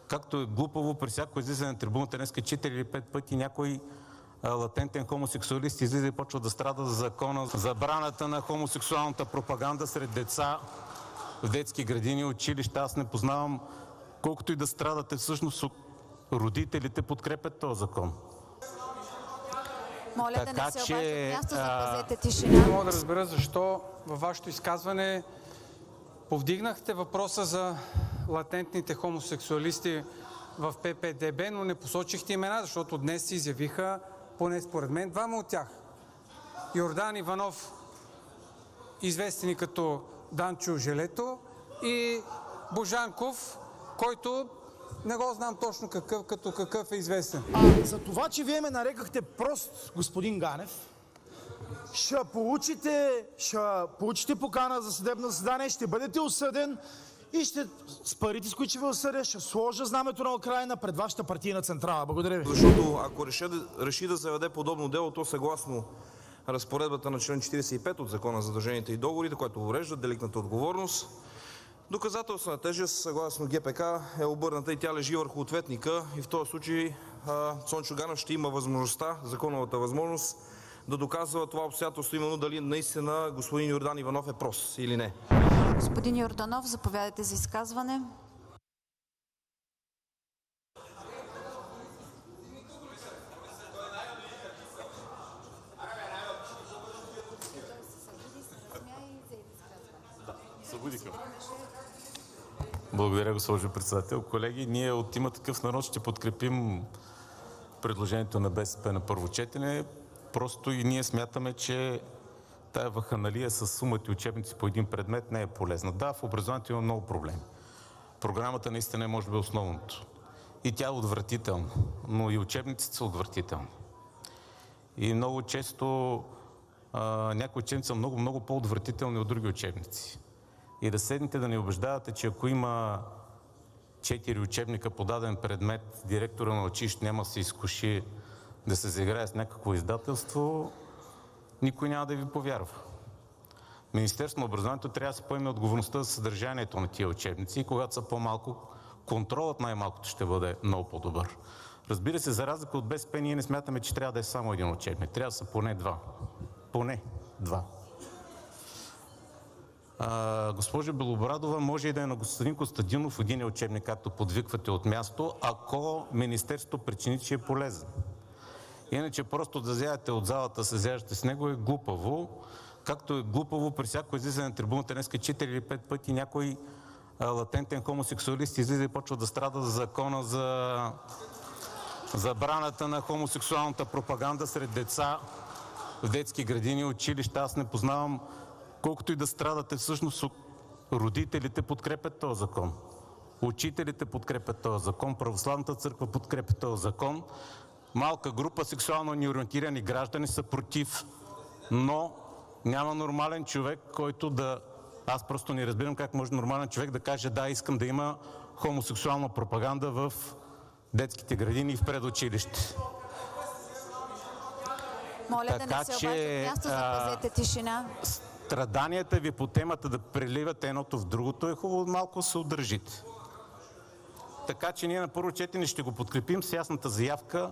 както е глупаво при всяко излизане на трибуната, днес 4 или 5 пъти някой латентен хомосексуалист излиза и почва да страда за закона, забраната на хомосексуалната пропаганда сред деца в детски градини, училища. Аз не познавам, колкото и да страдате, всъщност родителите подкрепят този закон. Моля да не се обаждате място, запазете тишина. Не мога да разбера защо във вашето изказване повдигнахте въпроса за латентните хомосексуалисти в ПП-ДБ, но не посочихте имена, защото днес се изявиха, поне според мен, двама от тях. Йордан Иванов, известен като Данчо Желето, и Божанков, който не го знам точно какъв е известен. За това, че вие ме нарекахте прост, господин Ганев, ще получите покана за съдебно заседание, ще бъдете осъден и с парите, с които ще ви осъдя, ще сложа знамето на Украйна пред вашата партийна централа. Благодаря ви. Защото ако реши да заведе подобно дело, то съгласно разпоредбата на член 45 от Закона за задълженията и договорите, който урежда деликтната отговорност, доказателствена тежест, съгласно ГПК, е обърната и тя лежи върху ответника. И в този случай Цончо Ганев ще има възможността, законовата възможност, да доказва това обстоятелство, именно дали наистина господин Йордан Иванов е прост или не. Господин Йорданов, заповядайте за изказване. Благодаря, госпожо председател. Колеги, ние от „Има такъв народ“ ще подкрепим предложението на БСП на първо четене. Просто и ние смятаме, че тая ваханалия с сумата и учебници по един предмет не е полезна. Да, в образованието има много проблеми. Програмата наистина е може би основното. И тя е отвратителна, но и учебниците са отвратителни. И много често някои учебници са много по-отвратителни от други учебници. И да седнете да ни убеждавате, че ако има 4 учебника по даден предмет, директора на училище няма да се изкуши да се заиграе с някакво издателство, никой няма да ви повярва. Министерството на образованието трябва да се поеме отговорността за съдържанието на тия учебници и когато са по-малко, контролът най-малкото ще бъде много по-добър. Разбира се, за разлика от БСП, ние не смятаме, че трябва да е само един учебник. Трябва да са поне два. Поне два. Госпожо Белобрадова, може и да е на господин Костадинов един учебник, както подвиквате от място, ако Министерството причини, че е полезен. Иначе просто да взявате от залата, се заяждате с него е глупаво, както е глупаво при всяко излизане на трибуната, днес 4 или 5 пъти някой латентен хомосексуалист излиза и почва да страда за закона за забраната на хомосексуалната пропаганда сред деца в детски градини, училища. Аз не познавам, колкото и да страдате, всъщност родителите подкрепят този закон. Учителите подкрепят този закон, Православната църква подкрепя този закон. Малка група сексуално неориентирани граждани са против, но няма нормален човек, който да... Аз просто не разбирам как може нормален човек да каже: да, искам да има хомосексуална пропаганда в детските градини и в предучилище. Моля да не се обаждате място, запазете тишина. Страданията ви по темата да преливате едното в другото е хубаво малко се удържите. Така че ние на първо четене ще го подкрепим с ясната заявка,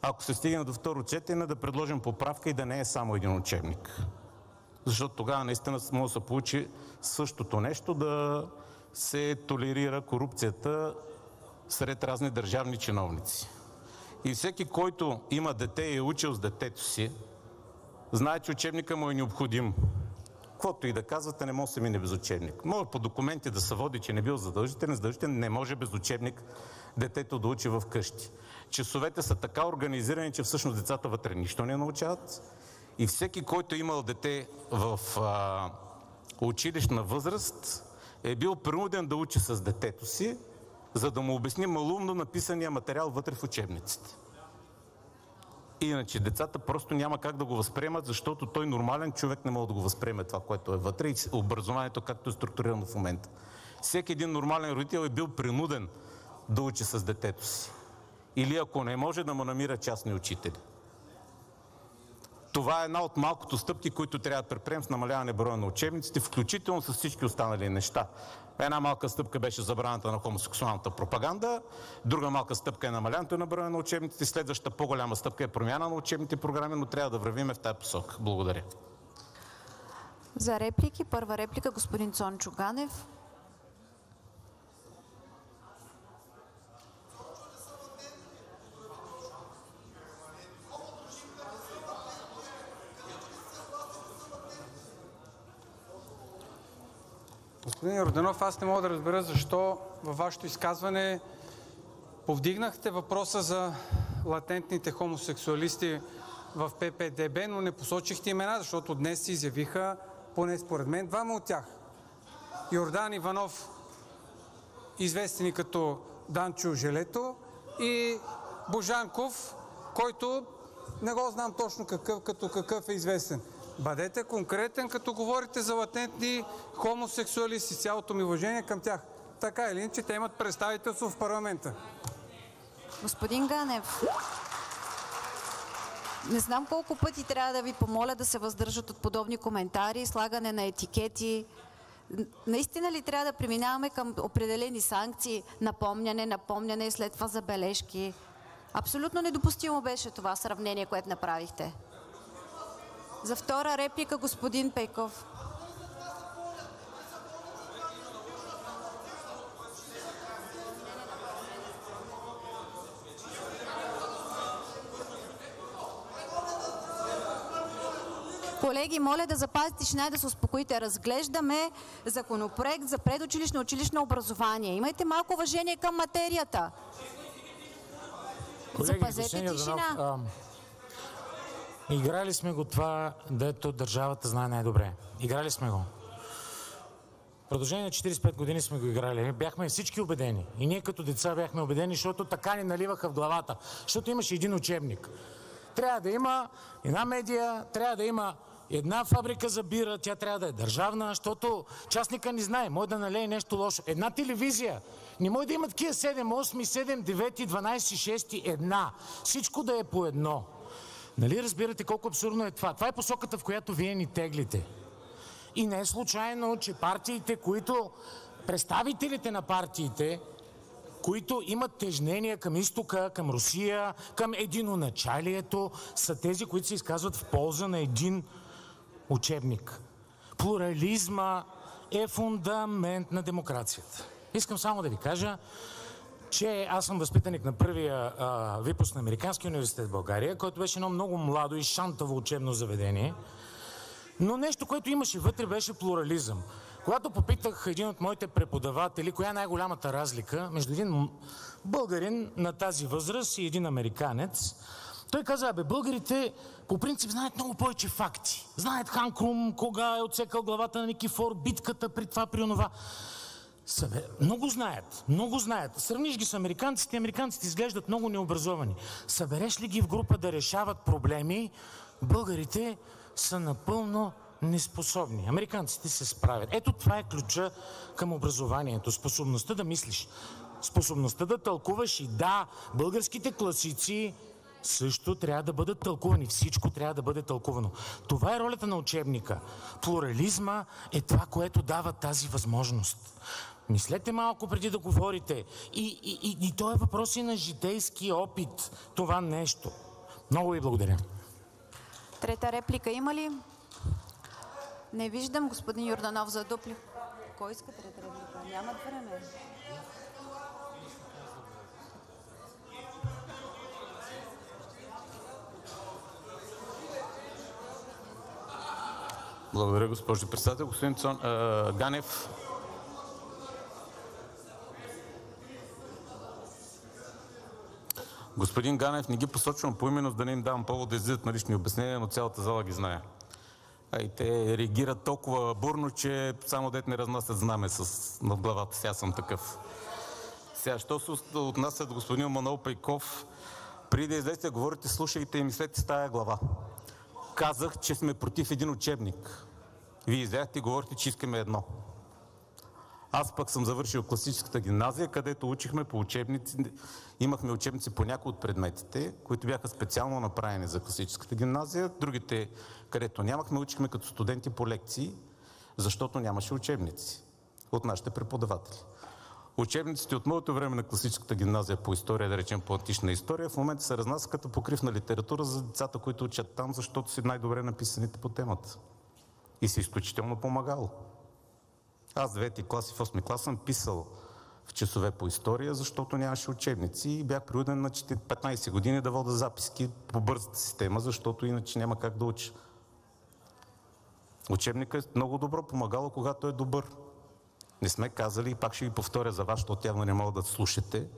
ако се стигне до второ четене, да предложим поправка и да не е само един учебник. Защото тогава наистина може да се получи същото нещо, да се толерира корупцията сред разни държавни чиновници. И всеки, който има дете и е учил с детето си, знае, че учебника му е необходим. Каквото и да казвате, не може да се мине без учебник. Може по документи да се води, че не бил задължителен, не може без учебник детето да учи в къщи. Часовете са така организирани, че всъщност децата вътре нищо не научават. И всеки, който е имал дете в училищна възраст, е бил принуден да учи с детето си, за да му обясни малумно написания материал вътре в учебниците. Иначе децата просто няма как да го възприемат, защото той нормален човек не може да го възприеме това, което е вътре, и образованието както е структурирано в момента. Всеки един нормален родител е бил принуден да учи с детето си. Или ако не може, да му намира частни учители. Това е една от малкото стъпки, които трябва да предприемем с намаляване броя на учебниците, включително с всички останали неща. Една малка стъпка беше забраната на хомосексуалната пропаганда, друга малка стъпка е намаляването на броя на учебниците, следващата по-голяма стъпка е промяна на учебните програми, но трябва да вървим в тази посока. Благодаря. За реплики, първа реплика господин Цончо Ганев. Господин Йорданов, аз не мога да разбера защо във вашето изказване повдигнахте въпроса за латентните хомосексуалисти в ПП-ДБ, но не посочихте имена, защото днес се изявиха, поне според мен, двама от тях. Йордан Иванов, известен като Данчо Желето, и Божанков, който не го знам точно какъв е известен. Бъдете конкретен, като говорите за латентни хомосексуалисти. Цялото ми уважение към тях. Така или иначе, те имат представителство в парламента. Господин Ганев, не знам колко пъти трябва да ви помоля да се въздържат от подобни коментари, слагане на етикети. Наистина ли трябва да преминаваме към определени санкции, напомняне и след това забележки? Абсолютно недопустимо беше това сравнение, което направихте. За втора реплика господин Пейков. Колеги, моля да запазите тишина и да се успокоите. Разглеждаме законопроект за предучилищно и училищно образование. Имайте малко уважение към материята. Колеги, запазете тишина. Играли сме го това, дето държавата знае най-добре. Играли сме го. В продължение на 45 години сме го играли. Бяхме всички убедени. И ние като деца бяхме убедени, защото така ни наливаха в главата. Защото имаше един учебник. Трябва да има една медия, трябва да има една фабрика за бира, тя трябва да е държавна, защото частника не знае, може да налее нещо лошо. Една телевизия не може да има такива 7, 8, 7, 9, 12, 6, една. Всичко да е по едно. Нали разбирате колко абсурдно е това? Това е посоката, в която вие ни теглите. И не е случайно, че партиите, които представителите на партиите, които имат тежнения към изтока, към Русия, към единоначалието, са тези, които се изказват в полза на един учебник. Плурализма е фундамент на демокрацията. Искам само да ви кажа, че аз съм възпитаник на първия випуск на Американския университет в България, който беше едно много младо и шантаво учебно заведение. Но нещо, което имаше вътре, беше плурализъм. Когато попитах един от моите преподаватели, коя е най-голямата разлика между един българин на тази възраст и един американец, той каза, българите по принцип знаят много повече факти. Знаят Хан Крум, кога е отсекал главата на Никифор, битката при това, при онова. Много знаят. Сравниш ги с американците, американците изглеждат много необразовани. Събереш ли ги в група да решават проблеми, българите са напълно неспособни. Американците се справят. Ето това е ключа към образованието. Способността да мислиш. Способността да тълкуваш и да, българските класици също трябва да бъдат тълкувани. Всичко трябва да бъде тълкувано. Това е ролята на учебника. Плурализма е това, което дава тази възможност. Мислете малко преди да говорите. И то е въпрос и на житейски опит. Това нещо. Много ви благодаря. Трета реплика има ли? Не виждам. Господин Йорданов за дуплика. Кой иска трета реплика? Нямат време. Благодаря, госпожо председател. Господин Ганев, господин Ганев, не ги посочвам поименно, да не им давам повод да излизат на лични обяснения, но цялата зала ги знае. И те реагират толкова бурно, че само дет не разнасят знаме над главата. Сега съм такъв. Сега, що се отнася до господин Манол Пейков, преди да излезете да говорите, слушайте и мислете с тая глава. Казах, че сме против един учебник. Вие излязахте и говорите, че искаме едно. Аз пък съм завършил класическата гимназия, където учихме по учебници. Имахме учебници по някои от предметите, които бяха специално направени за класическата гимназия. Другите, където нямахме, учихме като студенти по лекции, защото нямаше учебници от нашите преподаватели. Учебниците от моето време на класическата гимназия по история, да речем по антична история, в момента се разнасят като покривна литература за децата, които учат там, защото са най-добре написаните по темата. И си изключително помагало. Аз в 9-ти клас и в 8-ми клас съм писал в часове по история, защото нямаше учебници и бях принуден на 15 години да вода записки по бързата система, защото иначе няма как да уча. Учебникът е много добро помагало, когато е добър. Не сме казали, и пак ще ви повторя за вас, защото явно не мога да слушате.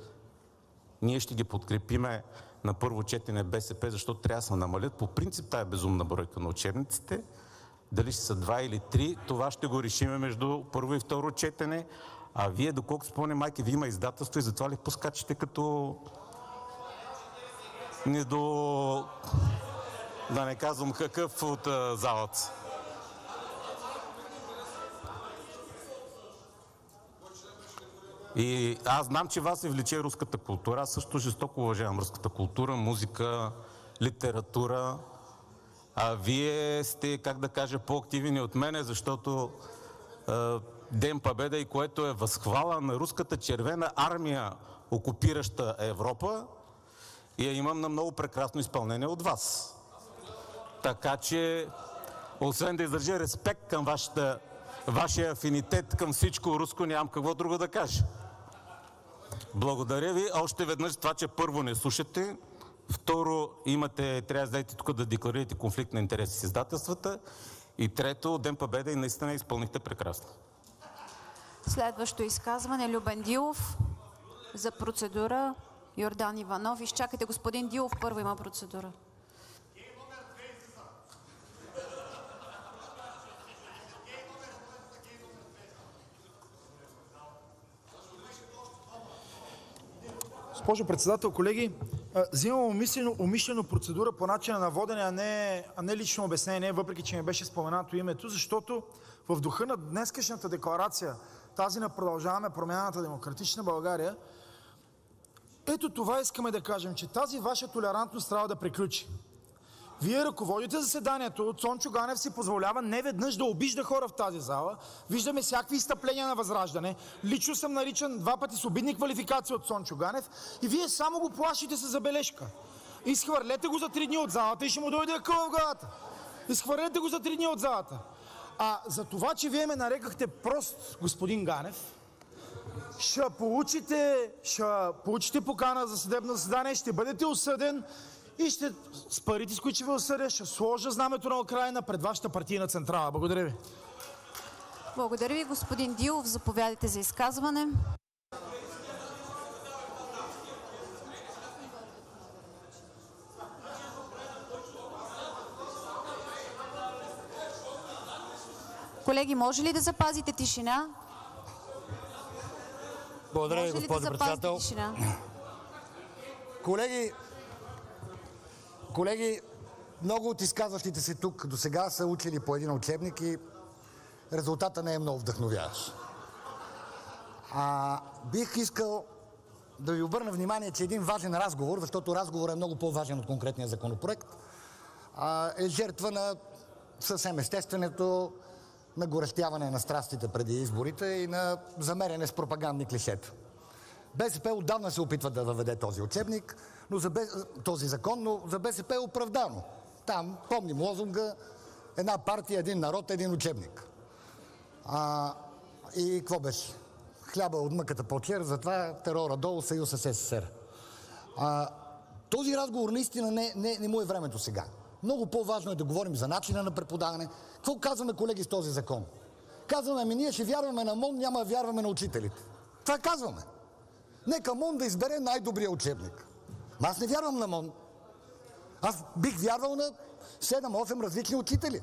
Ние ще ги подкрепиме на първо четене БСП, защото трябва да се намалят по принцип тая безумна бройка на учебниците. Дали ще са 2 или 3, това ще го решиме между първо и второ четене. А вие, доколко спомням, майки, ви има издателство и затова ли поскачате като... Не до... Да не казвам какъв от залата. И аз знам, че вас се влече руската култура. Аз също жестоко уважавам руската култура, музика, литература. А вие сте, как да кажа, по-активни от мене, защото Ден Победа, и което е възхвала на руската червена армия, окупираща Европа, и я имам на много прекрасно изпълнение от вас. Така че, освен да изържа респект към вашия афинитет към всичко руско, нямам какво друго да кажа. Благодаря ви още веднъж това, че първо не слушате, второ трябва да дадете тук да декларирате конфликт на интереси с издателствата и трето, Ден Победа и наистина изпълнихте прекрасно. Следващо изказване Любен Дилов. За процедура Йордан Иванов. Изчакайте, господин Дилов първо има процедура. Госпожо председател, колеги, взимам умишлено процедура по начина на водене, а не лично обяснение, въпреки че ми беше споменато името, защото в духа на днескашната декларация, тази на Продължаваме промяната Демократична България, ето това искаме да кажем, че тази ваша толерантност трябва да приключи. Вие ръководите заседанието, Цончо Ганев си позволява неведнъж да обижда хора в тази зала. Виждаме всякакви изстъпления на Възраждане. Лично съм наричан 2 пъти с обидни квалификации от Цончо Ганев и вие само го плашите с забележка. Изхвърлете го за 3 дни от залата и ще му дойде акъл в главата. Изхвърлете го за 3 дни от залата. А за това, че вие ме нарекахте прост, господин Ганев, ще получите покана за съдебно заседание, ще бъдете осъден и с парите, с които ще ви осъдя, ще сложа знамето на Украйна пред вашата партийна централа. Благодаря ви. Благодаря ви, господин Дилов. Заповядайте за изказване. Колеги, може ли да запазите тишина? Благодаря ви, госпожо председател. Колеги, много от изказващите се тук досега са учили по един учебник и резултата не е много вдъхновяващ. Бих искал да ви обърна внимание, че един важен разговор, защото разговорът е много по-важен от конкретния законопроект, е жертва на съвсем естественото нагорещяване на страстите преди изборите и на замеряне с пропагандни клишета. БСП отдавна се опитва да въведе този учебник, този закон, но за БСП е оправдано. Там, помним лозунга, една партия, един народ, един учебник. И какво беше? Хляба от мъката по-чер, затова терора долу, съюз с СССР. Този разговор наистина не му е времето сега. Много по-важно е да говорим за начина на преподаване. Какво казваме, колеги, с този закон? Казваме, ние ще вярваме на МОН, няма да вярваме на учителите. Това казваме. Нека МОН да избере най-добрия учебник. Аз не вярвам на МОН. Аз бих вярвал на 7-8 различни учители.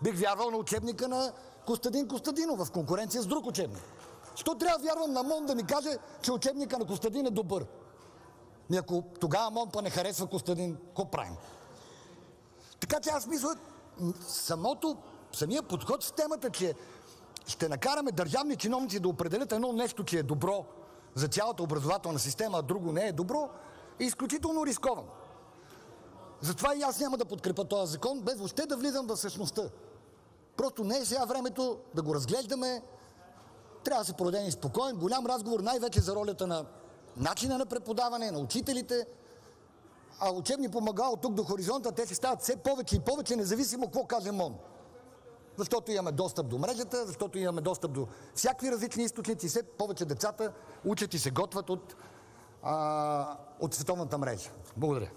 Бих вярвал на учебника на Костадин Костадинов в конкуренция с друг учебник. Що трябва да вярвам на МОН да ми каже, че учебника на Костадин е добър? И ако тогава МОН па не харесва Костадин, какво правим? Така че аз мисля, самия подход в темата, че ще накараме държавни чиновници да определят едно нещо, че е добро за цялата образователна система, а друго не е добро, е изключително рисковано. Затова и аз няма да подкрепя този закон, без въобще да влизам в същността. Просто не е сега времето да го разглеждаме. Трябва да се проведе един спокоен, голям разговор, най-вече за ролята на начина на преподаване, на учителите. А учебни помагала от тук до хоризонта, те се стават все повече и повече, независимо какво каже МОН. Защото имаме достъп до мрежата, защото имаме достъп до всякакви различни източници, все повече децата учат и се готвят от световната мрежа. Благодаря.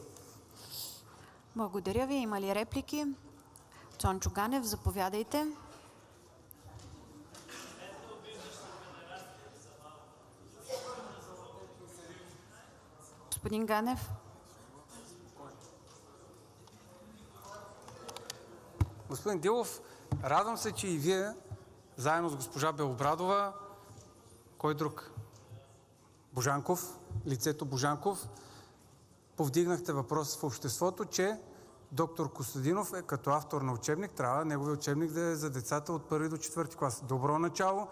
Благодаря ви. Има ли реплики? Цончо Ганев, заповядайте. Господин Ганев. Господин Дилов, радвам се, че и вие, заедно с госпожа Белобрадова, кой друг? Божанков, лицето Божанков, повдигнахте въпрос в обществото, че доктор Костадинов е като автор на учебник, трябва неговия учебник да е за децата от 1 до 4 клас. Добро начало.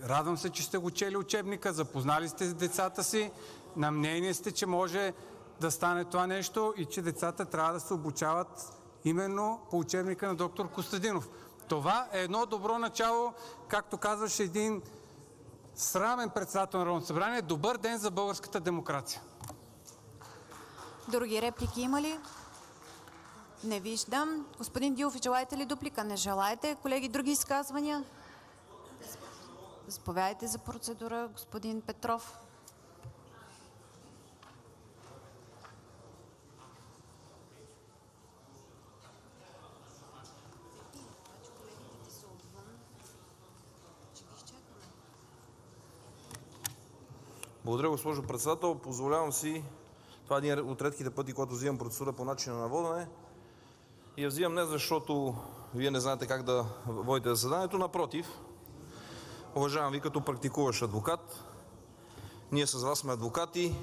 Радвам се, че сте го чели учебника, запознали сте с децата си, на мнение сте, че може да стане това нещо и че децата трябва да се обучават именно по учебника на доктор Костадинов. Това е едно добро начало, както казваше един срамен председател на Народното събрание. Добър ден за българската демокрация. Други реплики има ли? Не виждам. Господин Дилов, желаете ли дуплика? Не желаете. Колеги, други изказвания? Заповядайте за процедура, господин Петров. Благодаря, госпожо председател. Позволявам си, това е един от редките пъти, когато взимам процедура по начина на водене. И я взимам не защото вие не знаете как да водите заседанието, напротив. Уважавам ви като практикуващ адвокат. Ние с вас сме адвокати.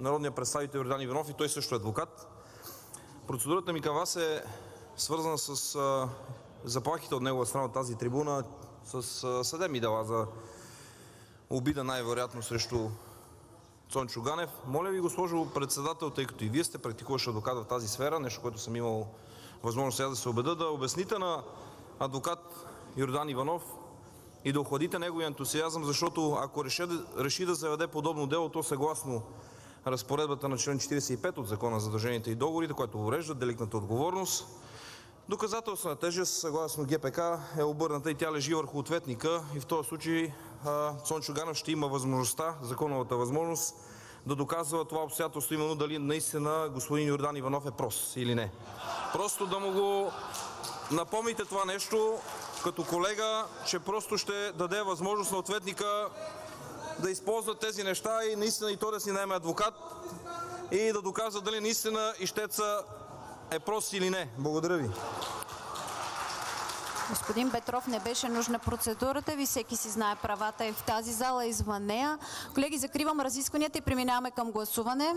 Народният представител Йордан Иванов и той също е адвокат. Процедурата ми към вас е свързана с заплахите от негова страна от тази трибуна, с съдебни дела за обида най-вероятно срещу Цончо Ганев. Моля ви, госпожо председател, тъй като и вие сте практикуващ адвокат в тази сфера, нещо, което съм имал възможност сега да се убеда, да обясните на адвокат Йордан Иванов и да охладите неговия ентусиазъм, защото ако реши да заведе подобно дело, то съгласно разпоредбата на член 45 от Закона за задълженията и договорите, който урежда деликтната отговорност, доказателствена тежест, съгласно ГПК, е обърната и тя лежи върху ответника и в този случай Цончо Ганев ще има възможността, законовата възможност, да доказва това обстоятелство, именно дали наистина господин Йордан Иванов е прост или не. Просто да му го напомните това нещо като колега, че просто ще даде възможност на ответника да използва тези неща и наистина и той да си наеме адвокат и да доказва дали наистина ищеца е прост или не. Благодаря ви. Господин Петров, не беше нужна процедурата ви. Всеки си знае правата и в тази зала, извън нея. Колеги, закривам разискванията и преминаваме към гласуване.